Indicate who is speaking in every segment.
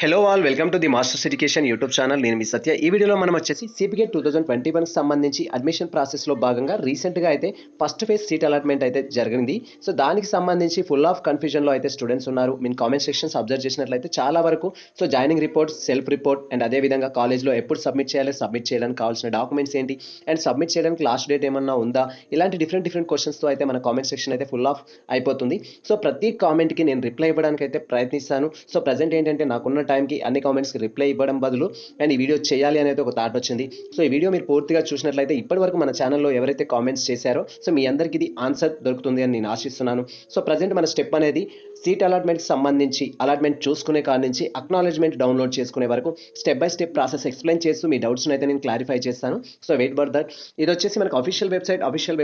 Speaker 1: Hello all welcome to the masters education YouTube channel. నేను మీ సత్య. ఈ వీడియోలో మనం వచ్చేసి సిపిగేట్ 2021 సంబంధించి అడ్మిషన్ ప్రాసెస్లో భాగంగా రీసెంట్గా అయితే ఫస్ట్ ఫేజ్ సీట్ అలాట్మెంట్ అయితే జరిగింది. సో దానికి సంబంధించి ఫుల్ ఆఫ్ కన్ఫ్యూజన్లో అయితే స్టూడెంట్స్ ఉన్నారు. మీరు కామెంట్ సెక్షన్స్ అబ్జర్వ్ చేసినట్లయితే చాలా వరకు so joining report, self report and అదేవిధంగా కాలేజ్లో ఎప్పుడు సబ్మిట్ చేయాలి, సబ్మిట్ చేయడానికి కావాల్సిన డాక్యుమెంట్స్ ఏంటి అండ్ సబ్మిట్ చేయడానికి లాస్ట్ డేట్ ఏమన్నా ఉందా, ఇలాంటి డిఫరెంట్ క్వశ్చన్స్తో అయితే మన కామెంట్ సెక్షన్ అయితే ఫుల్ ఆఫ్ అయిపోతుంది. సో ప్రతి కామెంట్కి నేను రిప్లై ఇవ్వడానికి అయితే ప్రయత్నిస్తాను. సో ప్రజెంట్ ఏంటంటే నాకున్న టైంకి అన్ని కామెంట్స్కి రిప్లై ఇవ్వడం బదులు అండ్ ఈ వీడియో చేయాలి అనేది ఒక థాట్ వచ్చింది. సో ఈ వీడియో మీరు పూర్తిగా చూసినట్లయితే ఇప్పటివరకు మన ఛానల్లో ఎవరైతే కామెంట్స్ చేశారో సో మీ అందరికీ ఇది ఆన్సర్ దొరుకుతుంది అని నేను ఆశిస్తున్నాను. సో ప్రజెంట్ మన స్టెప్ అనేది సీట్ అలాట్మెంట్కి సంబంధించి అలాట్మెంట్ చూసుకునే కాడి నుంచి అక్నాలెడ్జ్మెంట్ డౌన్లోడ్ చేసుకునే వరకు step by step process explain చేస్తూ మీ డౌట్స్ని అయితే నేను క్లారిఫై చేస్తాను. So wait for that. ఇది వచ్చేసి మనకు అఫీషియల్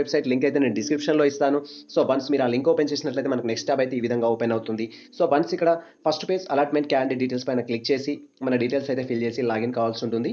Speaker 1: వెబ్సైట్ లింక్ అయితే నేను డిస్క్రిప్షన్లో ఇస్తాను. సో వన్స్ మీరు ఆ లింక్ ఓపెన్ చేసినట్లయితే మనకు నెక్స్ట్ టాబ్ అయితే ఈ విధంగా ఓపెన్ అవుతుంది. సో వన్స్ ఇక్కడ first page allotment candidate details పైన క్లిక్ చేసి మన డీటెయిల్స్ అయితే ఫిల్ చేసి లాగిన్ కావాల్సి ఉంటుంది.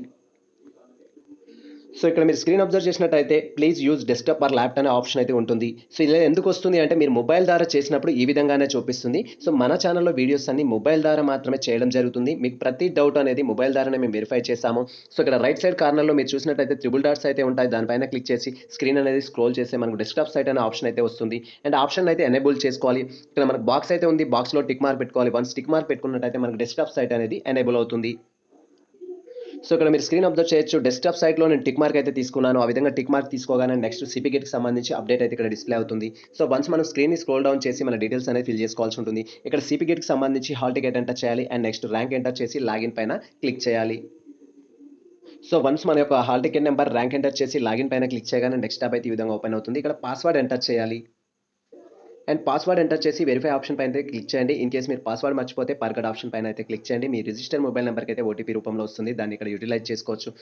Speaker 1: సో ఇక్కడ మీరు స్క్రీన్ అబ్జర్వ్ చేసినట్టయితే please use desktop are laptop అనే ఆప్షన్ అయితే ఉంటుంది. సో ఇలా ఎందుకు వస్తుంది అంటే మీరు మొబైల్ ద్వారా చేసినప్పుడు ఈ విధంగానే చూపిస్తుంది. సో మన ఛానల్లో వీడియోస్ అన్ని మొబైల్ ద్వారా మాత్రమే చేయడం జరుగుతుంది. మీకు ప్రతి డౌట్ అనేది మొబైల్ ద్వారానే మేము వెరిఫై చేస్తాము. సో ఇక్కడ రైట్ సైడ్ కార్నర్లో మీరు చూసినట్టయితే త్రిబుల్ డాట్స్ అయితే ఉంటాయి. దానిపైన క్లిక్ చేసి స్క్రీన్ అనేది స్క్రోల్ చేస్తే మనకు డెస్క్టాప్ సైట్ అనే ఆప్షన్ అయితే వస్తుంది. అండ్ ఆప్షన్ అయితే ఎనేబుల్ చేసుకోవాలి. ఇక్కడ మనకు బాక్స్ అయితే ఉంది. బాక్స్లో టిక్ మార్క్ పెట్టుకోవాలి. వన్స్ టిక్ మార్క్ పెట్టుకున్నట్టయితే మనకు డెస్క్టాప్ సైట్ అనేది ఎనేబుల్ అవుతుంది. సో ఇక్కడ మీరు స్క్రీన్ అబ్జర్వ్ చేయొచ్చు. డెస్క్టాప్ సైట్లో నేను టిక్ మార్క్ అయితే తీసుకున్నాను. ఆ విధంగా టిక్ మార్క్ తీసుకోగానే నెక్స్ట్ సిపిగేట్కి సంబంధించి అప్డేట్ అయితే ఇక్కడ డిస్ప్లే అవుతుంది. సో వన్స్ మనం స్క్రీన్ని స్క్రోల్ డౌన్ చేసి మన డీటెయిల్స్ అనేది ఫిల్ చేసుకోవాల్సి ఉంటుంది. ఇక్కడ సిపిగేట్కి సంబంధించి హాల్ టికెట్ ఎంటర్ చేయాలి అండ్ నెక్స్ట్ ర్యాంక్ ఎంటర్ చేసి లాగిన్ పైన క్లిక్ చేయాలి. సో వన్స్ మన యొక్క hall ticket number, rank enter చేసి లాగిన్ పైన క్లిక్ చేయగానే నెక్స్ట్ టాబ్ అయితే ఈ విధంగా ఓపెన్ అవుతుంది. ఇక్కడ పాస్వర్డ్ ఎంటర్ చేయాలి అండ్ పాస్వర్డ్ ఎంటర్ చేసి వెరిఫై ఆప్షన్ పైన అయితే క్లిక్ చేయండి. ఇన్ కేసు మీరు పాస్వర్డ్ మర్చిపోతే ఫర్గట్ ఆప్షన్ పైన అయితే క్లిక్ చేయండి. మీ రిజిస్టర్ మొబైల్ నెంబర్కి అయితే ఓటీపీ రూపంలో వస్తుంది. దాన్ని ఇక్కడ యూటిలైజ్ చేసుకోవచ్చు.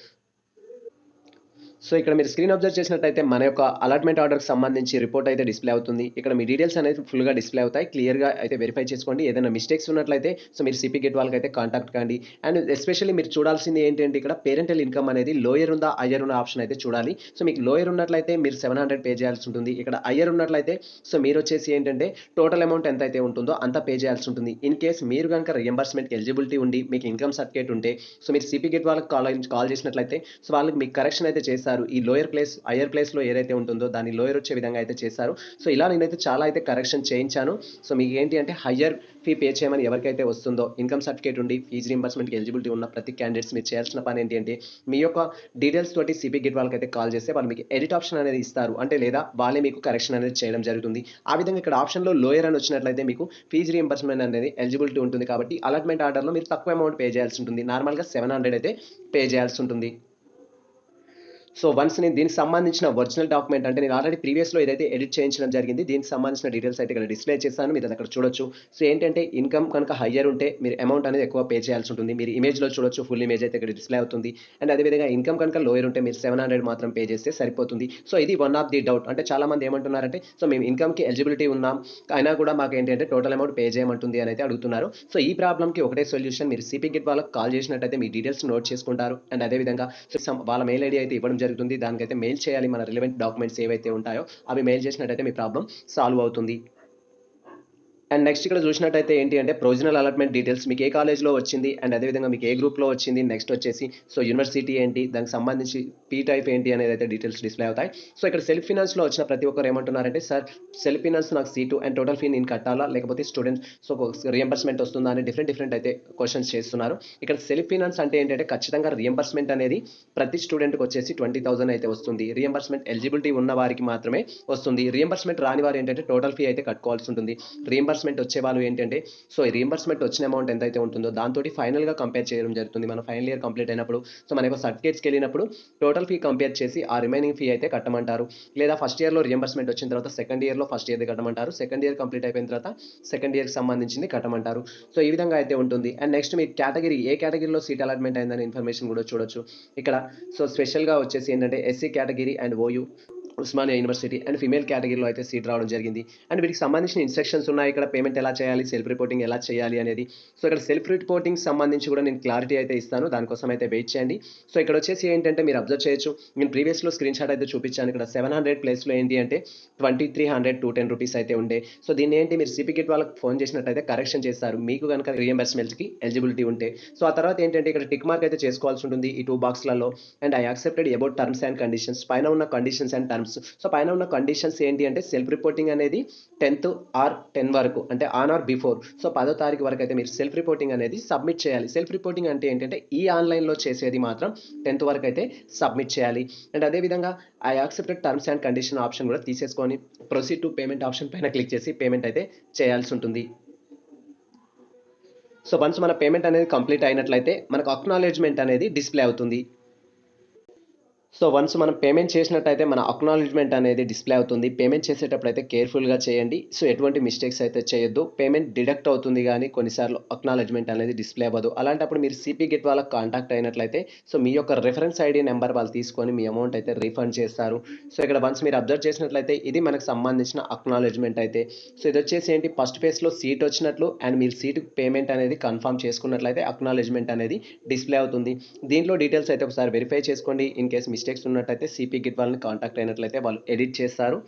Speaker 1: సో ఇక్కడ మీరు స్క్రీన్ అబ్జర్వ్ చేసినట్టయితే మన యొక్క అలాట్మెంట్ ఆర్డర్కి సంబంధించి రిపోర్ట్ అయితే డిస్ప్లే అవుతుంది. ఇక్కడ మీ డీటెయిల్స్ అనేది ఫుల్గా డిస్ప్లే అవుతాయి. క్లియర్గా అయితే వెరిఫై చేసుకోండి. ఏదైనా మిస్టేక్స్ ఉన్నట్లయితే సో మీరు సిపిగేట్ వాళ్ళకి అయితే కాంటాక్ట్ కండి. అండ్ ఎస్పెషల్లీ మీరు చూడాల్సింది ఏంటంటే ఇక్కడ పేరెంటల్ ఇన్కమ్ అనేది లోయర్ ఉందా హయ్యర్ ఉన్న ఆప్షన్ అయితే చూడాలి. సో మీకు లోయర్ ఉన్నట్లయితే మీరు 700 పే చేయాల్సి ఉంటుంది. ఇక్కడ హయ్యర్ ఉన్నట్లయితే సో మీరు వచ్చేసి ఏంటంటే టోటల్ అమౌంట్ ఎంత అయితే ఉంటుందో అంత పే చేయాల్సి ఉంటుంది. ఇన్ కేస్ మీరు కనుక రియంబర్స్మెంట్కి ఎలిజిబిలిటీ ఉండి మీకు ఇన్కమ్ సర్టిఫికేట్ ఉంటే సో మీరు సిపిగేట్ వాళ్ళకి కాల్ చేసినట్లయితే సో వాళ్ళకి మీకు కరెక్షన్ అయితే చేస్తారు. ఈ లోయర్ ప్లేస్ హయ్యర్ ప్లేస్లో ఏదైతే ఉంటుందో దాన్ని లోయర్ వచ్చే విధంగా అయితే చేశారు. సో ఇలా నేనైతే చాలా అయితే కరెక్షన్ చేయించాను. సో మీకు ఏంటి అంటే హయ్యర్ ఫీ పే చేయమని ఎవరికైతే వస్తుందో ఇన్కమ్ సర్టిఫికేట్ ఉండి ఫీజు రీంబర్స్మెంట్కి ఎలిజిబిలిటీ ఉన్న ప్రతి క్యాండిడేట్స్ మీరు చేయాల్సిన పని ఏంటి అంటే మీ యొక్క డీటెయిల్స్ తోటి సిపిగేట్ వాళ్ళకైతే కాల్ చేస్తే వాళ్ళు మీకు ఎడిట్ ఆప్షన్ అనేది ఇస్తారు. అంటే లేదా వాళ్ళే మీకు కరెక్షన్ అనేది చేయడం జరుగుతుంది. ఆ విధంగా ఇక్కడ ఆప్షన్లో లోయర్ అని వచ్చినట్లయితే మీకు ఫీజు రీంబర్స్మెంట్ అనేది ఎలిజిబిలిటీ ఉంటుంది. కాబట్టి అలాట్మెంట్ ఆర్డర్లో మీరు తక్కువ అమౌంట్ పే చేయాల్సి ఉంటుంది. నార్మల్గా 700 అయితే పే చేయాల్సి ఉంటుంది. సో వన్స్ నేను దీనికి సంబంధించిన ఒరిజినల్ డాక్యుమెంట్ అంటే నేను ఆల్రెడీ ప్రీవియస్లో ఏదైతే ఎడిట్ చేయించడం జరిగింది దీనికి సంబంధించిన డీటెయిల్స్ అయితే ఇక్కడ డిస్ప్లే చేస్తాను. మీరు అది అక్కడ చూడొచ్చు. సో ఏంటంటే ఇన్కమ్ కనుక హయ్యర్ ఉంటే మీరు అమౌంట్ అనేది ఎక్కువ పే చేయాల్సి ఉంటుంది. మీరు ఇమేజ్లో చూడొచ్చు. ఫుల్ ఇమేజ్ అయితే ఇక్కడ డిస్ప్లే అవుతుంది. అండ్ అదేవిధంగా ఇన్కమ్ కనుక లోయర్ ఉంటే మీరు 700 మాత్రం పే చేస్తే సరిపోతుంది. సో ఇది వన్ ఆఫ్ ది డౌట్. అంటే చాలామంది ఏమంటున్నారంటే సో మేము ఇన్కమ్కి ఎలిజిబిలిటీ ఉన్నాం అయినా కూడా మాకు ఏంటంటే టోటల్ అమౌంట్ పే చేయమంటుంది అని అయితే అడుగుతున్నారు. సో ఈ ప్రాబ్లమ్కి ఒకటే సొల్యూషన్, మీరు సిపిగేట్ వాళ్ళకి కాల్ చేసినట్టయితే మీ డీటెయిల్స్ నోట్ చేసుకుంటారు. అండ్ అదేవిధంగా వాళ్ళ మెయిల్ ఐడి అయితే ఇవ్వడం జరుగుతుంది. దానికైతే మెయిల్ చేయాలి. మన రిలవెంట్ డాక్యుమెంట్స్ ఏవైతే ఉంటాయో అవి మెయిల్ చేసినట్టయితే మీ ప్రాబ్లం సాల్వ్ అవుతుంది. అండ్ నెక్స్ట్ ఇక్కడ చూసినట్టయితే ఏంటి అంటే ప్రొవిజనల్ అలాట్మెంట్ డీటెయిల్స్ మీకు ఏ కాలేజ్లో వచ్చింది అండ్ అదేవిధంగా మీకు ఏ గ్రూప్లో వచ్చింది, నెక్స్ట్ వచ్చేసి సో యూనివర్సిటీ ఏంటి, దానికి సంబంధించి పీ టైప్ ఏంటి అనేది అయితే డీటెయిల్స్ డిస్ప్లే అవుతాయి. సో ఇక్కడ సెల్ఫ్ ఫినాన్స్లో వచ్చిన ప్రతి ఒక్కరు ఏమంటున్నారంటే సార్ సెల్ఫ్ ఫినాన్స్ నాకు సీటు అండ్ టోటల్ ఫీ నేను కట్టాలా లేకపోతే స్టూడెంట్ సో రియంబర్స్మెంట్ వస్తుందా అని డిఫరెంట్ అయితే క్వశ్చన్స్ చేస్తున్నారు. ఇక్కడ సెల్ఫ్ ఫినాన్స్ అంటే ఏంటంటే ఖచ్చితంగా రియంబర్స్మెంట్ అనేది ప్రతి స్టూడెంట్కి వచ్చేసి 20,000 అయితే వస్తుంది. రియంబర్స్మెంట్ ఎలిజిబిలిటీ ఉన్న వారికి మాత్రమే వస్తుంది. రియంబర్స్మెంట్ రాని వారు ఏంటంటే టోటల్ ఫీ అయితే కట్టుకోవాల్సి ఉంటుంది. రియంబర్స్మెంట్ వచ్చే వాళ్ళు ఏంటంటే సో రియంబర్స్మెంట్ వచ్చిన అమౌంట్ ఎంతైతే ఉంటుందో దాంతో ఫైనల్గా కంపేర్ చేయడం జరుగుతుంది. మన ఫైనల్ ఇయర్ కంప్లీట్ అయినప్పుడు సో మనకు సర్టిఫికేట్స్కి వెళ్ళినప్పుడు టోటల్ ఫీ కంపేర్ చేసి ఆ రిమైనింగ్ ఫీ అయితే కట్టమంటారు. లేదా ఫస్ట్ ఇయర్లో రియంబర్స్మెంట్ వచ్చిన తర్వాత సెకండ్ ఇయర్లో ఫస్ట్ ఇయర్ది కట్టమంటారు. సెకండ్ ఇయర్ కంప్లీట్ అయిపోయిన తర్వాత సెకండ్ ఇయర్కి సంబంధించింది కట్టమంటారు. సో ఈ విధంగా అయితే ఉంటుంది. And next me category A కేటగిరీలో సీట్ అలాట్మెంట్ అయిందనే ఇన్ఫర్మేషన్ కూడా చూడొచ్చు ఇక్కడ. సో స్పెషల్గా వచ్చేసి ఏంటంటే SC category and OU Osmania university and female కేటగిరీలో అయితే సీట్ రావడం జరిగింది. అండ్ వీటికి సంబంధించిన ఇన్స్ట్రక్షన్స్ ఉన్నాయి. ఇక్కడ పేమెంట్ ఎలా చేయాలి, సెల్ఫ్ రిపోర్టింగ్ ఎలా చేయాలి అనేది. సో ఇక్కడ సెల్ఫ్ రిపోర్టింగ్ సంబంధించి కూడా నేను క్లారిటీ అయితే ఇస్తాను. దానికోసం అయితే వెయిట్ చేయండి. సో ఇక్కడ వచ్చేసి ఏంటంటే మీరు అబ్జర్వ్ చేయొచ్చు. నేను ప్రీవియస్లో స్క్రీన్ షాట్ అయితే చూపించాను. ఇక్కడ 700 ప్లేస్లో ఏంటి అంటే 2300 210 రూపీస్ అయితే ఉండే. సో దీన్ని ఏంటి మీరు సిపి కిట్ వాళ్ళకి ఫోన్ చేసినట్టయితే కరెక్షన్ చేస్తారు, మీకు కనుక రీఎంబర్స్మెంట్స్కి ఎలిజిబిలిటీ ఉంటే. సో ఆ తర్వాత ఏంటంటే ఇక్కడ టిక్ మార్క్ అయితే చేసుకోవాల్సి ఉంటుంది ఈ 2 బాక్స్లలో. And I accepted about terms and conditions, పైన ఉన్న కండిషన్స్ అండ్ టర్మ్స్. సో పైన ఉన్న కండిషన్స్ ఏంటి అంటే సెల్ఫ్ రిపోర్టింగ్ అనేది 10th ఆర్ 10 వరకు, అంటే ఆన్ ఆర్ బిఫోర్. సో 10వ తారీఖు వరకు అయితే మీరు సెల్ఫ్ రిపోర్టింగ్ అనేది సబ్మిట్ చేయాలి. సెల్ఫ్ రిపోర్టింగ్ అంటే ఏంటంటే ఈ ఆన్లైన్లో చేసేది మాత్రం 10th వరకు అయితే సబ్మిట్ చేయాలి. అండ్ అదేవిధంగా I accepted terms and condition option కూడా తీసేసుకొని ప్రొసీడ్ టు పేమెంట్ ఆప్షన్ పైన క్లిక్ చేసి పేమెంట్ అయితే చేయాల్సి ఉంటుంది. సో వన్స్ మన పేమెంట్ అనేది కంప్లీట్ అయినట్లయితే మనకు అక్నాలెడ్జ్మెంట్ అనేది డిస్ప్లే అవుతుంది. సో వన్స్ మనం పేమెంట్ చేసినట్టయితే మన అక్నాలెడ్జ్మెంట్ అనేది డిస్ప్లే అవుతుంది. పేమెంట్ చేసేటప్పుడు అయితే కేర్ఫుల్గా చేయండి. సో ఎటువంటి మిస్టేక్స్ అయితే చేయొద్దు. పేమెంట్ డిడక్ట్ అవుతుంది కానీ కొన్నిసార్లు అక్నాలెడ్జ్మెంట్ అనేది డిస్ప్లే అవ్వదు. అలాంటప్పుడు మీరు సిపి గిట్ వాళ్ళకి కాంటాక్ట్ అయినట్లయితే సో మీ యొక్క రిఫరెన్స్ ఐడి నెంబర్ వాళ్ళు తీసుకొని మీ అమౌంట్ అయితే రీఫండ్ చేస్తారు. సో ఇక్కడ వన్స్ మీరు అబ్జర్వ్ చేసినట్లయితే ఇది మనకు సంబంధించిన అక్నాలెడ్జ్మెంట్ అయితే. సో ఇది వచ్చేసి ఏంటి, ఫస్ట్ ఫేజ్లో సీట్ వచ్చినట్లు అండ్ మీరు సీట్ పేమెంట్ అనేది కన్ఫర్మ్ చేసుకున్నట్లయితే అక్నాలెడ్జ్మెంట్ అనేది డిస్ప్లే అవుతుంది. దీంట్లో డీటెయిల్స్ అయితే ఒకసారి వెరిఫై చేసుకోండి. ఇన్ కేస్ మిస్టేక్స్ ఉన్నట్టయితే సిపి గిట్ వాళ్ళని కాంటాక్ట్ అయినట్లయితే వాళ్ళు ఎడిట్ చేస్తారు.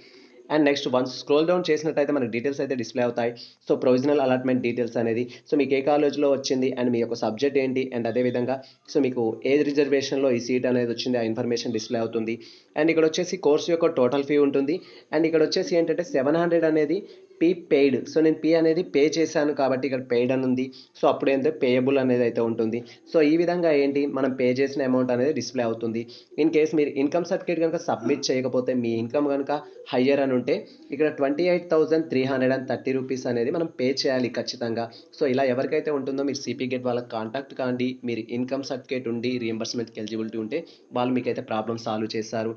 Speaker 1: And next once scroll down చేసినట్టయితే మనకి డీటెయిల్స్ అయితే డిస్ప్లే అవుతాయి. సో ప్రొవిజనల్ అలాట్మెంట్ డీటెయిల్స్ అనేది, సో మీకు ఏ కాలేజ్లో వచ్చింది అండ్ మీ యొక్క సబ్జెక్ట్ ఏంటి అండ్ అదేవిధంగా సో మీకు ఏ రిజర్వేషన్లో ఈ సీట్ అనేది వచ్చింది ఆ ఇన్ఫర్మేషన్ డిస్ప్లే అవుతుంది. అండ్ ఇక్కడ వచ్చేసి కోర్సు యొక్క టోటల్ ఫీ ఉంటుంది. అండ్ ఇక్కడ వచ్చేసి ఏంటంటే 700 అనేది పీ పెయిడ్. సో నేను పీ అనేది పే చేశాను కాబట్టి ఇక్కడ పెయిడ్ అని ఉంది. సో అప్పుడు ఏంటంటే పేయబుల్ అనేది అయితే ఉంటుంది. సో ఈ విధంగా ఏంటి మనం పే చేసిన అమౌంట్ అనేది డిస్ప్లే అవుతుంది. ఇన్ కేస్ మీరు ఇన్కమ్ సర్టిఫికేట్ కనుక సబ్మిట్ చేయకపోతే, మీ ఇన్కమ్ కనుక హయ్యర్ అని ఉంటే ఇక్కడ 28,330 రూపీస్ అనేది మనం పే చేయాలి ఖచ్చితంగా. సో ఇలా ఎవరికైతే ఉంటుందో మీరు సిపి గేట్ వాళ్ళకి కాంటాక్ట్ కాండి. మీరు ఇన్కమ్ సర్టిఫికేట్ ఉండి రీఎంబర్స్మెంట్కి ఎలిజిబిలిటీ ఉంటే వాళ్ళు మీకైతే ప్రాబ్లమ్ సాల్వ్ చేస్తారు.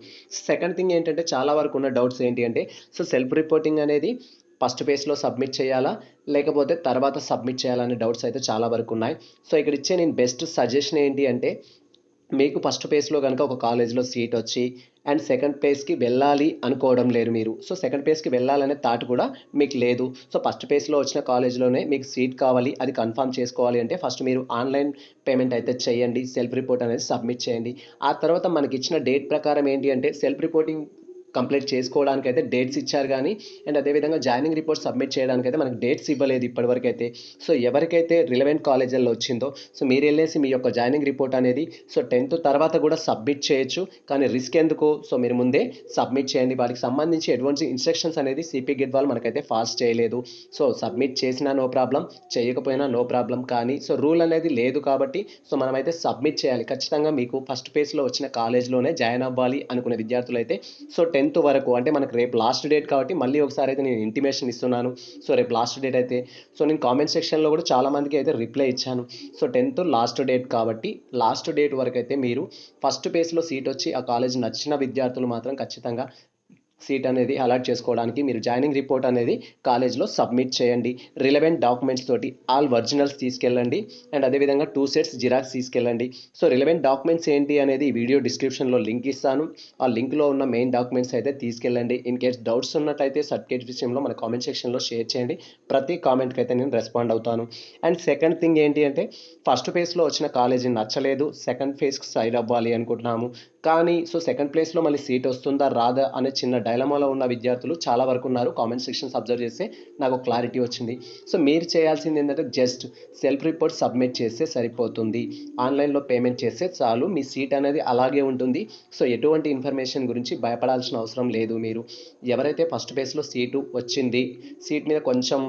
Speaker 1: సెకండ్ థింగ్ ఏంటంటే చాలా వరకు ఉన్న డౌట్స్ ఏంటి అంటే సో సెల్ఫ్ రిపోర్టింగ్ అనేది ఫస్ట్ ఫేజ్లో సబ్మిట్ చేయాలా లేకపోతే తర్వాత సబ్మిట్ చేయాలనే డౌట్స్ అయితే చాలా వరకు ఉన్నాయి. సో ఇక్కడ ఇచ్చే నేను బెస్ట్ సజెషన్ ఏంటి అంటే మీకు ఫస్ట్ ఫేజ్లో కనుక ఒక కాలేజ్లో సీట్ వచ్చి అండ్ సెకండ్ ఫేజ్కి వెళ్ళాలి అనుకోవడం లేదు మీరు. సో సెకండ్ ఫేజ్కి వెళ్ళాలనే థాట్ కూడా మీకు లేదు. సో ఫస్ట్ ఫేజ్లో వచ్చిన కాలేజ్లోనే మీకు సీట్ కావాలి, అది కన్ఫర్మ్ చేసుకోవాలి అంటే ఫస్ట్ మీరు ఆన్లైన్ పేమెంట్ అయితే చేయండి, సెల్ఫ్ రిపోర్ట్ అనేది సబ్మిట్ చేయండి. ఆ తర్వాత మనకి ఇచ్చిన డేట్ ప్రకారం ఏంటి అంటే సెల్ఫ్ రిపోర్టింగ్ కంప్లీట్ చేసుకోవడానికి అయితే డేట్స్ ఇచ్చారు కానీ అండ్ అదేవిధంగా జాయినింగ్ రిపోర్ట్ సబ్మిట్ చేయడానికి అయితే మనకు డేట్స్ ఇవ్వలేదు ఇప్పటివరకు అయితే. సో ఎవరికైతే రిలవెంట్ కాలేజీల్లో వచ్చిందో సో మీరు వెళ్ళేసి మీ యొక్క జాయినింగ్ రిపోర్ట్ అనేది సో 10th తర్వాత కూడా సబ్మిట్ చేయొచ్చు, కానీ రిస్క్ ఎందుకు, సో మీరు ముందే సబ్మిట్ చేయండి. వాటికి సంబంధించి అడ్వాన్స్ ఇన్స్ట్రక్షన్స్ అనేది సిపి గిట్ వాళ్ళు మనకైతే ఫాస్ట్ చేయలేదు. సో సబ్మిట్ చేసినా నో ప్రాబ్లం, చేయకపోయినా నో ప్రాబ్లం, కానీ సో రూల్ అనేది లేదు కాబట్టి సో మనమైతే సబ్మిట్ చేయాలి ఖచ్చితంగా. మీకు ఫస్ట్ ఫేజ్లో వచ్చిన కాలేజ్లోనే జాయిన్ అవ్వాలి అనుకునే విద్యార్థులు అయితే సో 10th వరకు, అంటే మనకు రేపు లాస్ట్ డేట్ కాబట్టి మళ్ళీ ఒకసారి అయితే నేను ఇంటిమేషన్ ఇస్తున్నాను. సో రేపు లాస్ట్ డేట్ అయితే సో నేను కామెంట్ సెక్షన్లో కూడా చాలామందికి అయితే రిప్లై ఇచ్చాను. సో 10th లాస్ట్ డేట్ కాబట్టి లాస్ట్ డేట్ వరకు అయితే మీరు ఫస్ట్ ఫేజ్లో సీట్ వచ్చి ఆ కాలేజ్ నచ్చిన విద్యార్థులు మాత్రం ఖచ్చితంగా సీట్ అనేది అలాట్ చేసుకోవడానికి మీరు జాయినింగ్ రిపోర్ట్ అనేది కాలేజ్లో సబ్మిట్ చేయండి. రిలవెంట్ డాక్యుమెంట్స్ తోటి ఆల్ ఒరిజినల్స్ తీసుకెళ్ళండి అండ్ అదేవిధంగా 2 sets జిరాక్స్ తీసుకెళ్ళండి. సో రిలవెంట్ డాక్యుమెంట్స్ ఏంటి అనేది వీడియో డిస్క్రిప్షన్లో లింక్ ఇస్తాను. ఆ లింక్లో ఉన్న మెయిన్ డాక్యుమెంట్స్ అయితే తీసుకెళ్ళండి. ఇన్ కేస్ డౌట్స్ ఉన్నట్టయితే సర్టిఫికేట్ విషయంలో మన కామెంట్ సెక్షన్లో షేర్ చేయండి. ప్రతి కామెంట్కి అయితే నేను రెస్పాండ్ అవుతాను. అండ్ సెకండ్ థింగ్ ఏంటి అంటే ఫస్ట్ ఫేజ్లో వచ్చిన కాలేజీ నచ్చలేదు, సెకండ్ ఫేజ్కి సైడ్ అవ్వాలి అనుకుంటున్నాము, కానీ సో సెకండ్ ప్లేస్లో మళ్ళీ సీట్ వస్తుందా రాదా అనే చిన్న డైలమాలో ఉన్న విద్యార్థులు చాలా వరకు ఉన్నారు. కామెంట్ సెక్షన్స్ అబ్జర్వ్ చేస్తే నాకు క్లారిటీ వచ్చింది. సో మీరు చేయాల్సింది ఏంటంటే జస్ట్ సెల్ఫ్ రిపోర్ట్ సబ్మిట్ చేస్తే సరిపోతుంది. ఆన్లైన్లో పేమెంట్ చేస్తే చాలు, మీ సీట్ అనేది అలాగే ఉంటుంది. సో ఎటువంటి ఇన్ఫర్మేషన్ గురించి భయపడాల్సిన అవసరం లేదు. మీరు ఎవరైతే ఫస్ట్ ఫేజ్లో సీటు వచ్చింది, సీట్ మీద కొంచెం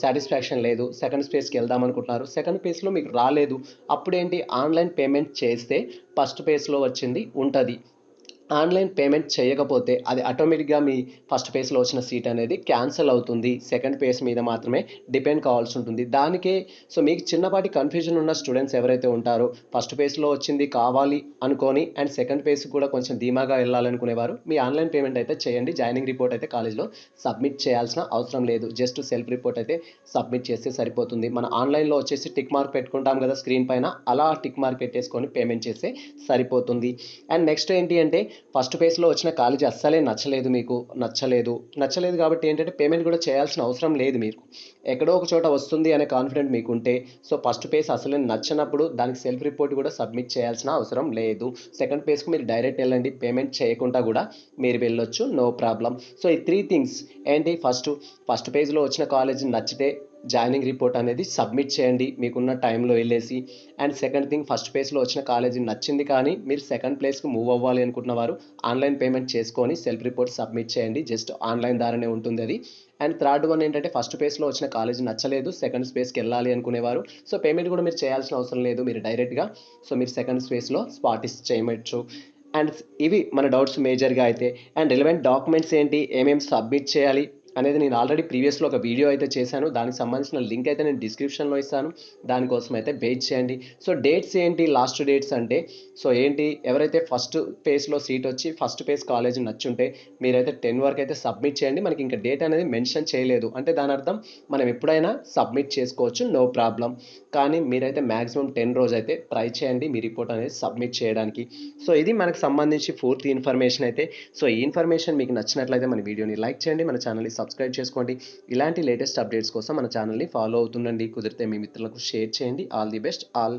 Speaker 1: సాటిస్ఫాక్షన్ లేదు, సెకండ్ ఫేజ్కి వెళ్దాం అనుకుంటున్నారు, సెకండ్ ఫేజ్లో మీకు రాలేదు, అప్పుడేంటి ఆన్లైన్ పేమెంట్ చేస్తే ఫస్ట్ ఫేజ్లో వచ్చింది ఉంటుంది. ఆన్లైన్ పేమెంట్ చేయకపోతే అది ఆటోమేటిక్గా మీ ఫస్ట్ ఫేజ్లో వచ్చిన సీట్ అనేది క్యాన్సిల్ అవుతుంది. సెకండ్ ఫేజ్ మీద మాత్రమే డిపెండ్ కావాల్సి ఉంటుంది. దానికే సో మీకు చిన్నపాటి కన్ఫ్యూజన్ ఉన్న స్టూడెంట్స్ ఎవరైతే ఉంటారో ఫస్ట్ ఫేజ్లో వచ్చింది కావాలి అనుకొని అండ్ సెకండ్ ఫేజ్ కూడా కొంచెం ధీమాగా వెళ్ళాలనుకునేవారు మీ ఆన్లైన్ పేమెంట్ అయితే చేయండి. జాయినింగ్ రిపోర్ట్ అయితే కాలేజ్లో సబ్మిట్ చేయాల్సిన అవసరం లేదు. జస్ట్ సెల్ఫ్ రిపోర్ట్ అయితే సబ్మిట్ చేస్తే సరిపోతుంది. మన ఆన్లైన్లో వచ్చేసి టిక్ మార్క్ పెట్టుకుంటాం కదా స్క్రీన్ పైన, అలా టిక్ మార్క్ పెట్టేసుకొని పేమెంట్ చేస్తే సరిపోతుంది. అండ్ నెక్స్ట్ ఏంటి అంటే ఫస్ట్ ఫేజ్లో వచ్చిన కాలేజీ అస్సలే నచ్చలేదు కాబట్టి ఏంటంటే పేమెంట్ కూడా చేయాల్సిన అవసరం లేదు. మీరు ఎక్కడో ఒక చోట వస్తుంది అనే కాన్ఫిడెంట్ మీకుంటే, సో ఫస్ట్ ఫేజ్ అసలే నచ్చనప్పుడు దానికి సెల్ఫ్ రిపోర్ట్ కూడా సబ్మిట్ చేయాల్సిన అవసరం లేదు. సెకండ్ ఫేజ్కి మీరు డైరెక్ట్ వెళ్ళండి, పేమెంట్ చేయకుండా కూడా మీరు వెళ్ళొచ్చు, నో ప్రాబ్లం. సో ఈ 3 థింగ్స్ ఏంటి, ఫస్ట్ పేజ్లో వచ్చిన కాలేజీ నచ్చితే జాయినింగ్ రిపోర్ట్ అనేది సబ్మిట్ చేయండి మీకున్న టైంలో వెళ్ళేసి. అండ్ సెకండ్ థింగ్, ఫస్ట్ ఫేజ్లో వచ్చిన కాలేజీ నచ్చింది కానీ మీరు సెకండ్ ప్లేస్కి మూవ్ అవ్వాలి అనుకుంటున్న వారు ఆన్లైన్ పేమెంట్ చేసుకొని సెల్ఫ్ రిపోర్ట్ సబ్మిట్ చేయండి, జస్ట్ ఆన్లైన్ ద్వారానే ఉంటుంది అది. అండ్ థర్డ్ వన్ ఏంటంటే, ఫస్ట్ ఫేజ్లో వచ్చిన కాలేజీ నచ్చలేదు, సెకండ్ స్పేస్కి వెళ్ళాలి అనుకునేవారు, సో పేమెంట్ కూడా మీరు చేయాల్సిన అవసరం లేదు, మీరు డైరెక్ట్గా మీరు సెకండ్ స్పేస్లో స్పాటిస్ చేయవచ్చు. అండ్ ఇవి మన డౌట్స్ మేజర్గా అయితే. అండ్ రిలవెంట్ డాక్యుమెంట్స్ ఏంటి, ఏమేమి సబ్మిట్ చేయాలి అనేది నేను ఆల్రెడీ ప్రీవియస్లో ఒక వీడియో అయితే చేశాను, దానికి సంబంధించిన లింక్ అయితే నేను డిస్క్రిప్షన్లో ఇస్తాను, దానికోసం అయితే వెయిట్ చేయండి. సో డేట్స్ ఏంటి, లాస్ట్ డేట్స్ అంటే ఎవరైతే ఫస్ట్ ఫేజ్లో సీట్ వచ్చి ఫస్ట్ ఫేజ్ కాలేజ్ నచ్చుంటే మీరైతే 10 వరకు అయితే సబ్మిట్ చేయండి. మనకి ఇంకా డేట్ అనేది మెన్షన్ చేయలేదు అంటే దాని అర్థం మనం ఎప్పుడైనా సబ్మిట్ చేసుకోవచ్చు, నో ప్రాబ్లం. కానీ మీరైతే మ్యాక్సిమం 10 రోజు అయితే ట్రై చేయండి మీ రిపోర్ట్ అనేది సబ్మిట్ చేయడానికి. సో ఇది మనకు సంబంధించి పూర్తి ఇన్ఫర్మేషన్ అయితే. సో ఈ ఇన్ఫర్మేషన్ మీకు నచ్చినట్లయితే మన వీడియోని లైక్ చేయండి, మన ఛానల్ని సబ్స్క్రైబ్ చేసుకోండి. ఇలాంటి లేటెస్ట్ అప్డేట్స్ కోసం మన ఛానల్ని ఫాలో అవుతుండండి. కుదిరితే మీ మిత్రులకు షేర్ చేయండి. All the best all.